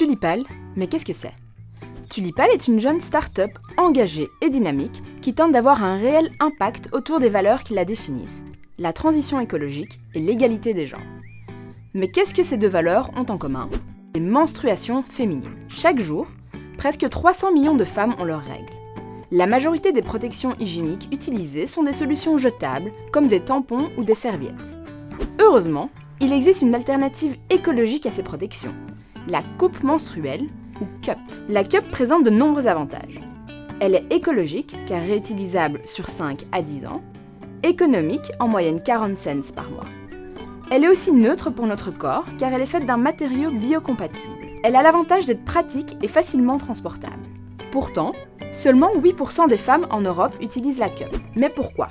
Tulipal, mais qu'est-ce que c'est? Tulipal est une jeune start-up engagée et dynamique qui tente d'avoir un réel impact autour des valeurs qui la définissent, la transition écologique et l'égalité des genres. Mais qu'est-ce que ces deux valeurs ont en commun? Les menstruations féminines. Chaque jour, presque 300 millions de femmes ont leurs règles. La majorité des protections hygiéniques utilisées sont des solutions jetables, comme des tampons ou des serviettes. Heureusement, il existe une alternative écologique à ces protections, la coupe menstruelle ou cup. La cup présente de nombreux avantages. Elle est écologique car réutilisable sur 5 à 10 ans, économique en moyenne 40 cents par mois. Elle est aussi neutre pour notre corps car elle est faite d'un matériau biocompatible. Elle a l'avantage d'être pratique et facilement transportable. Pourtant, seulement 8% des femmes en Europe utilisent la cup. Mais pourquoi?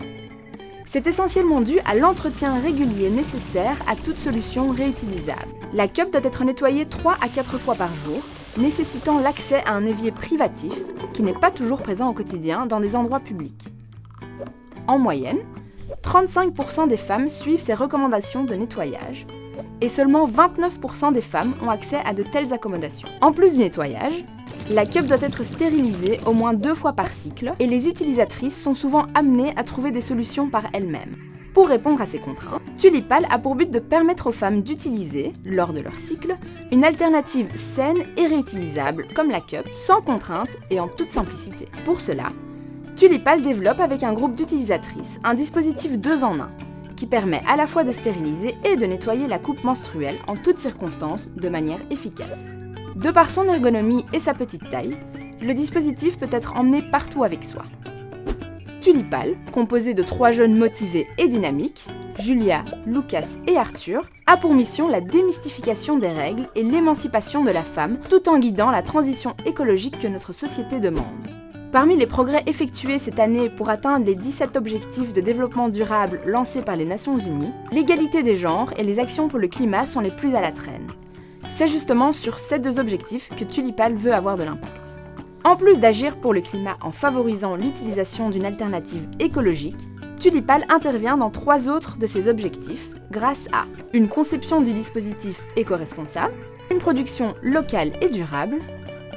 C'est essentiellement dû à l'entretien régulier nécessaire à toute solution réutilisable. La cup doit être nettoyée 3 à 4 fois par jour, nécessitant l'accès à un évier privatif qui n'est pas toujours présent au quotidien dans des endroits publics. En moyenne, 35% des femmes suivent ces recommandations de nettoyage et seulement 29% des femmes ont accès à de telles accommodations. En plus du nettoyage, la cup doit être stérilisée au moins 2 fois par cycle et les utilisatrices sont souvent amenées à trouver des solutions par elles-mêmes. Pour répondre à ces contraintes, Tulipal a pour but de permettre aux femmes d'utiliser, lors de leur cycle, une alternative saine et réutilisable comme la cup, sans contrainte et en toute simplicité. Pour cela, Tulipal développe avec un groupe d'utilisatrices un dispositif 2 en 1 qui permet à la fois de stériliser et de nettoyer la coupe menstruelle en toutes circonstances de manière efficace. De par son ergonomie et sa petite taille, le dispositif peut être emmené partout avec soi. Tulipal, composé de 3 jeunes motivés et dynamiques, Julia, Lucas et Arthur, a pour mission la démystification des règles et l'émancipation de la femme, tout en guidant la transition écologique que notre société demande. Parmi les progrès effectués cette année pour atteindre les 17 objectifs de développement durable lancés par les Nations Unies, l'égalité des genres et les actions pour le climat sont les plus à la traîne. C'est justement sur ces 2 objectifs que Tulipal veut avoir de l'impact. En plus d'agir pour le climat en favorisant l'utilisation d'une alternative écologique, Tulipal intervient dans 3 autres de ces objectifs grâce à une conception du dispositif éco-responsable, une production locale et durable,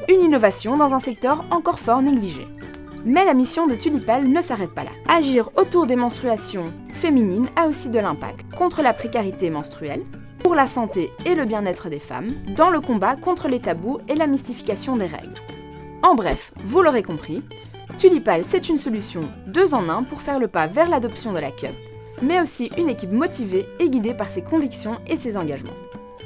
une innovation dans un secteur encore fort négligé. Mais la mission de Tulipal ne s'arrête pas là. Agir autour des menstruations féminines a aussi de l'impact contre la précarité menstruelle, pour la santé et le bien-être des femmes, dans le combat contre les tabous et la mystification des règles. En bref, vous l'aurez compris, Tulipal c'est une solution 2 en 1 pour faire le pas vers l'adoption de la cup, mais aussi une équipe motivée et guidée par ses convictions et ses engagements.